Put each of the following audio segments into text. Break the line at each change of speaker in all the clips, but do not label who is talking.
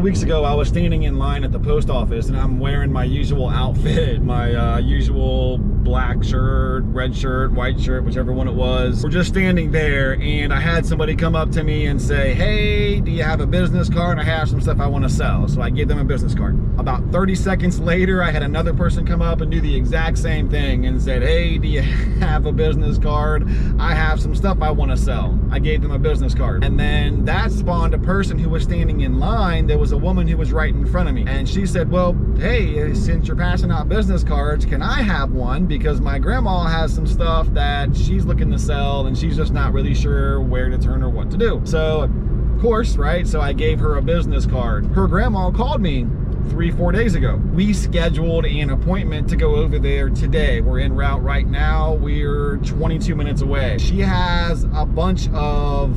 couple weeks ago, I was standing in line at the post office and I'm wearing my usual outfit, my usual black shirt, red shirt, white shirt, whichever one it was. We're just standing there and I had somebody come up to me and say, hey, do you have a business card? I have some stuff I want to sell. So I gave them a business card. About 30 seconds later, I had another person come up and do the exact same thing and said, hey, do you have a business card? I have some stuff I want to sell. I gave them a business card. And then that spawned a person who was standing in line. There was a woman who was right in front of me. And she said, well, hey, since you're passing out business cards, can I have one? Because my grandma has some stuff that she's looking to sell and she's just not really sure where to turn or what to do. So, of course, right? So I gave her a business card. Her grandma called me 3-4 days ago. We scheduled an appointment to go over there today. We're en route right now. We're 22 minutes away. She has a bunch of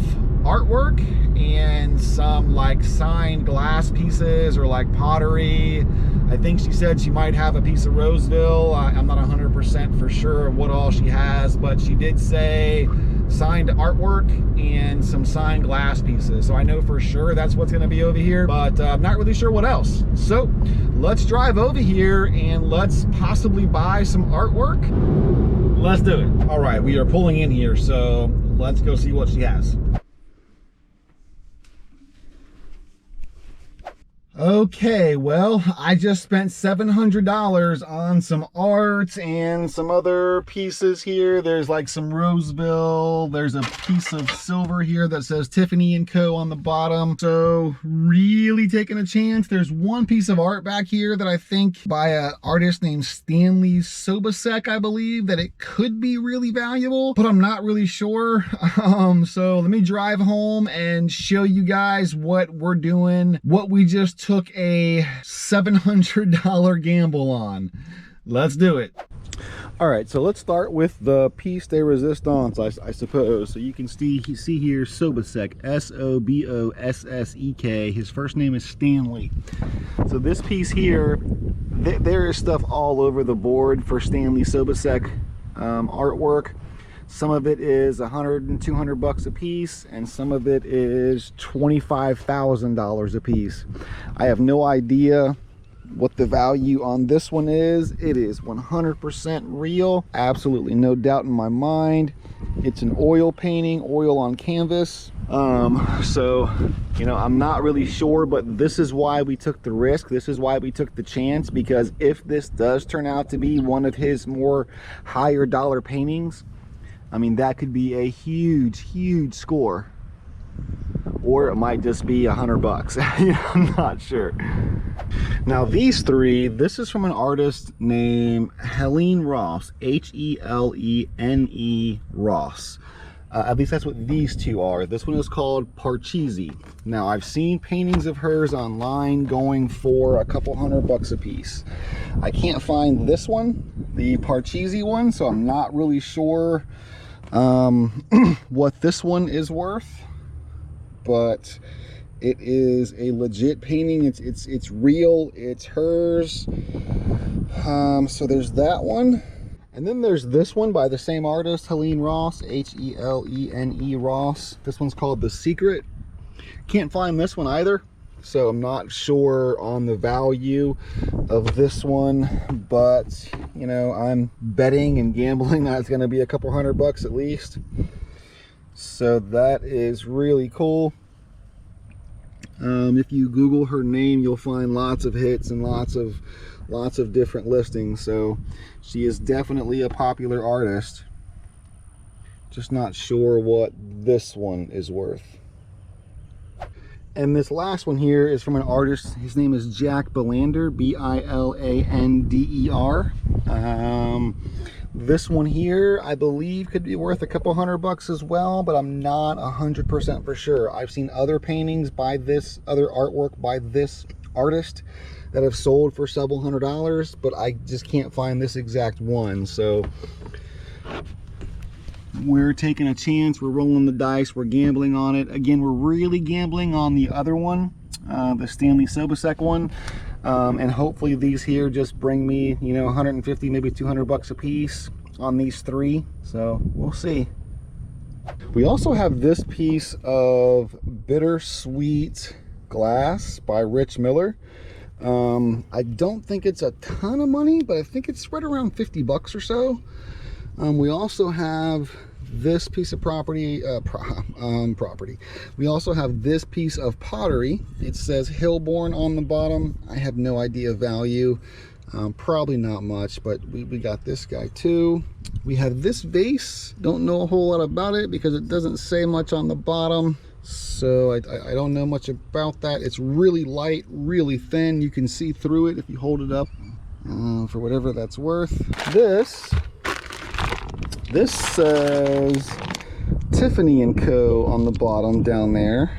artwork and some like signed glass pieces or like pottery. I think she said she might have a piece of Roseville. I'm not 100% for sure what all she has, but she did say signed artwork and some signed glass pieces. So I know for sure that's what's gonna be over here, but I'm not really sure what else. So let's drive over here and let's possibly buy some artwork. Let's do it. All right, we are pulling in here, so let's go see what she has. Okay, well, I just spent $700 on some art and some other pieces here. There's like some Roseville. There's a piece of silver here that says Tiffany & Co. on the bottom. So really taking a chance. There's one piece of art back here that I think by an artist named Stanley Sobasek, I believe, that it could be really valuable, but I'm not really sure. So let me drive home and show you guys what we're doing, what we just took a $700 gamble on. Let's do it. All right, so let's start with the piece de resistance, I suppose. So you can see here Sobasek, S-O-B-O-S-S-E-K. His first name is Stanley. So this piece here, there is stuff all over the board for Stanley Sobasek artwork. Some of it is $100 and $200 a piece, and some of it is $25,000 a piece. I have no idea what the value on this one is. It is 100% real, absolutely no doubt in my mind. It's an oil painting, oil on canvas. So, you know, I'm not really sure, but this is why we took the risk. This is why we took the chance, because if this does turn out to be one of his more higher dollar paintings, I mean, that could be a huge score, or it might just be $100. You know, I'm not sure. Now these three, this is from an artist named Helene Ross, H-E-L-E-N-E Ross. At least that's what these two are. This one is called Parcheesi. Now I've seen paintings of hers online going for a couple $100 a piece. I can't find this one, the Parcheesi one, so I'm not really sure what this one is worth, but it is a legit painting. It's real, it's hers. So there's that one, and then there's this one by the same artist, Helene Ross, H-E-L-E-N-E Ross. This one's called The Secret. Can't find this one either, so I'm not sure on the value of this one, but you know, I'm betting and gambling that it's going to be a couple $100 at least. So that is really cool. If you Google her name, you'll find lots of hits and lots of different listings. So she is definitely a popular artist. Just not sure what this one is worth. And this last one here is from an artist. His name is Jack Bilander, B-I-L-A-N-D-E-R. This one here, I believe, could be worth a couple $100 as well, but I'm not 100% for sure. I've seen other paintings by this, other artwork by this artist that have sold for several $100s, but I just can't find this exact one. So we're taking a chance, we're rolling the dice, we're gambling on it. Again, we're really gambling on the other one, the Stanley Sobasek one. And hopefully these here just bring me, you know, 150, maybe $200 a piece on these three. So we'll see. We also have this piece of bittersweet
glass by Rich Miller. I don't think it's a ton of money, but I think it's right around 50 bucks or so. We also have this piece of property. We also have this piece of pottery. It says Hillborn on the bottom. I have no idea value. Probably not much, but we got this guy too. We have this vase. Don't know a whole lot about it because it doesn't say much on the bottom. So I don't know much about that. It's really light, really thin. You can see through it if you hold it up for whatever that's worth. This says Tiffany & Co. on the bottom down there.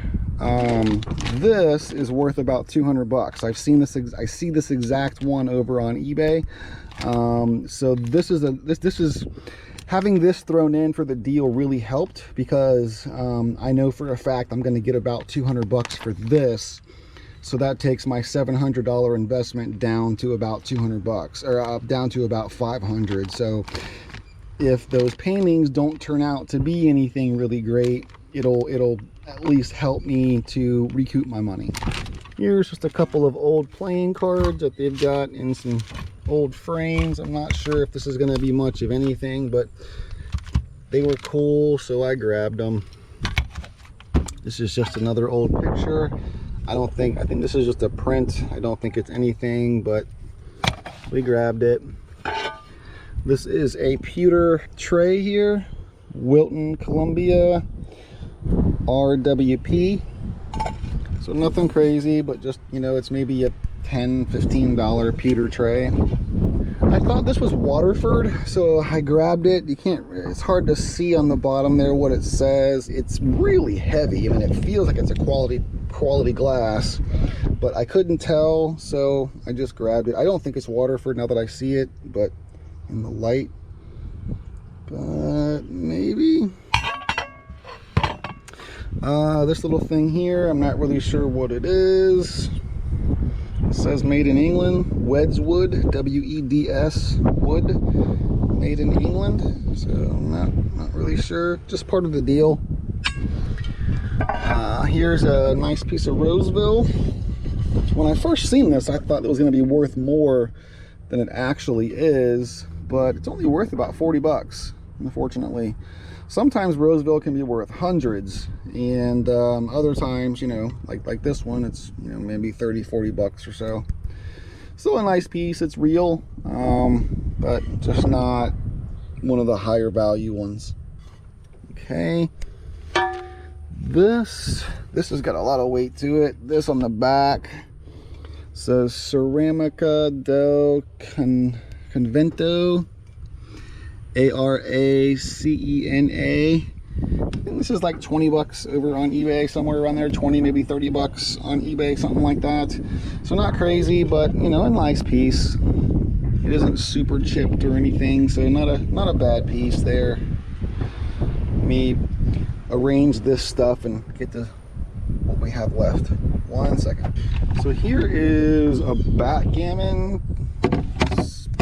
This is worth about 200 bucks. I've seen this. I see this exact one over on eBay. So this is having this thrown in for the deal really helped, because I know for a fact I'm going to get about 200 bucks for this. So that takes my $700 investment down to about 200 bucks, or down to about 500. So if those paintings don't turn out to be anything really great, it'll at least help me to recoup my money. Here's just a couple of old playing cards that they've got in some old frames. I'm not sure if this is going to be much of anything, but they were cool, so I grabbed them. This is just another old picture. I think this is just a print. I don't think it's anything, but we grabbed it. This is a pewter tray here, Wilton, Columbia, RWP. So nothing crazy, but just, you know, it's maybe a $10-15 pewter tray. I thought this was Waterford, so I grabbed it. It's hard to see on the bottom there what it says. It's really heavy. I mean, it feels like it's a quality glass, but I couldn't tell, so I just grabbed it. I don't think it's Waterford now that I see it, but in the light, but maybe. This little thing here, I'm not really sure what it is. It says made in England, Wedswood, W-E-D-S, wood, made in England. So I'm not really sure, just part of the deal. Here's a nice piece of Roseville. When I first seen this, I thought it was going to be worth more than it actually is, but it's only worth about 40 bucks, unfortunately. Sometimes Roseville can be worth hundreds, and other times, you know, like this one, it's, you know, maybe 30-40 bucks or so. Still a nice piece. It's real, but just not one of the higher value ones. Okay, this has got a lot of weight to it. This on the back says Ceramica del Convento, A-R-A-C-E-N-A. I think this is like 20 bucks over on eBay, somewhere around there, 20, maybe 30 bucks on eBay, something like that. So not crazy, but, you know, a nice piece. It isn't super chipped or anything, so not a bad piece there. Let me arrange this stuff and get to what we have left. 1 second. So here is a backgammon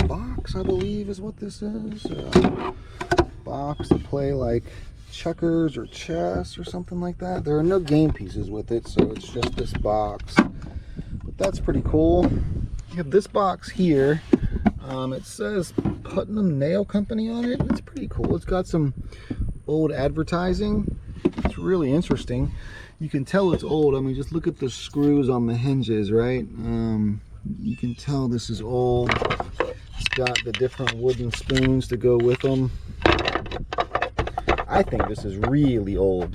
box, I believe is what this is. Box to play like checkers or chess or something like that. There are no game pieces with it, so it's just this box. But that's pretty cool. You have this box here. It says Putnam Nail Company on it. It's pretty cool. It's got some old advertising. It's really interesting. You can tell it's old. I mean, just look at the screws on the hinges, right? You can tell this is old. It's got the different wooden spoons to go with them. I think this is really old.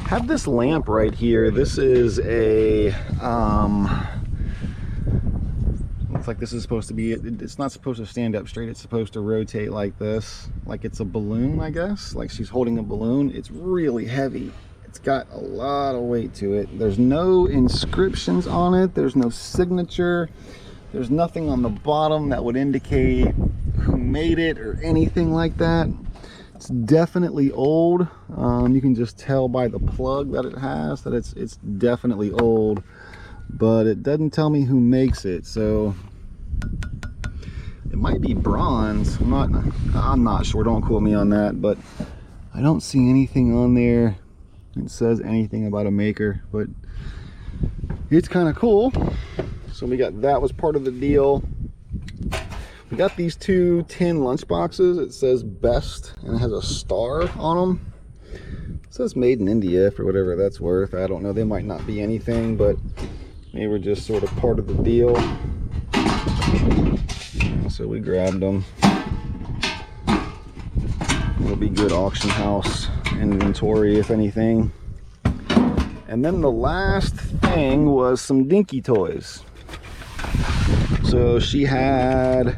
Have this lamp right here. This is a looks like this is supposed to be, it's not supposed to stand up straight. It's supposed to rotate like this, like it's a balloon, I guess, like she's holding a balloon. It's really heavy. It's got a lot of weight to it. There's no inscriptions on it. There's no signature. There's nothing on the bottom that would indicate who made it or anything like that. It's definitely old. You can just tell by the plug that it has that it's definitely old, but it doesn't tell me who makes it. So it might be bronze. I'm not sure. Don't quote me on that, but I don't see anything on there that says anything about a maker. But it's kind of cool. So we got, that was part of the deal. We got these 2 tin lunch boxes. It says best and it has a star on them. It says made in India for whatever that's worth. I don't know, they might not be anything, but they were just sort of part of the deal. So we grabbed them. It'll be good auction house inventory if anything. And then the last thing was some Dinky toys. So she had,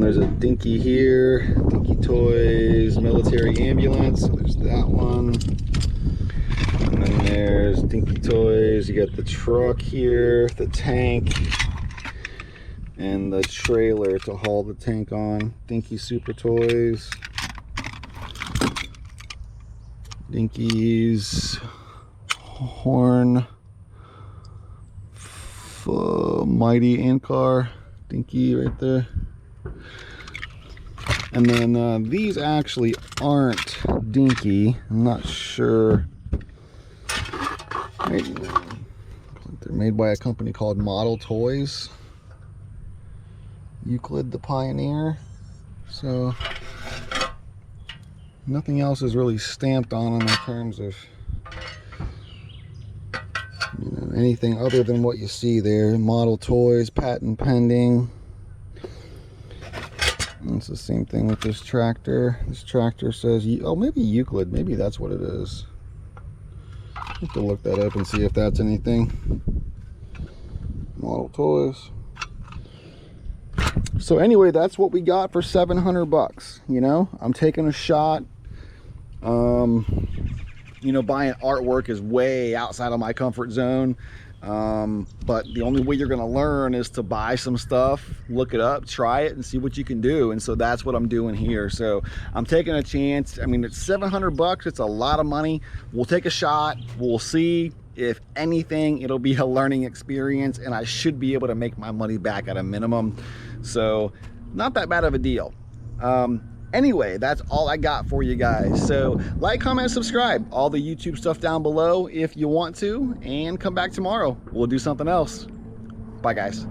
there's a Dinky here, Dinky Toys Military Ambulance, so there's that one. And then there's Dinky Toys, you got the truck here, the tank, and the trailer to haul the tank on. Dinky Super Toys. Dinky's Horn Mighty Ankar, Dinky right there. And then these actually aren't Dinky. I'm not sure. They're made by a company called Model Toys. Euclid the Pioneer. So nothing else is really stamped on them in terms of, you know, anything other than what you see there. Model Toys, patent pending. And it's the same thing with this tractor. This tractor says, oh, maybe Euclid. Maybe that's what it is. I have to look that up and see if that's anything. Model Toys. So anyway, that's what we got for 700 bucks. You know, I'm taking a shot. You know, buying artwork is way outside of my comfort zone. But the only way you're going to learn is to buy some stuff, look it up, try it, and see what you can do. And so that's what I'm doing here. So I'm taking a chance. I mean, it's 700 bucks. It's a lot of money. We'll take a shot. We'll see. If anything, it'll be a learning experience, and I should be able to make my money back at a minimum. So not that bad of a deal. Anyway, that's all I got for you guys. So like, comment, subscribe, all the YouTube stuff down below if you want to, and come back tomorrow. We'll do something else. Bye guys.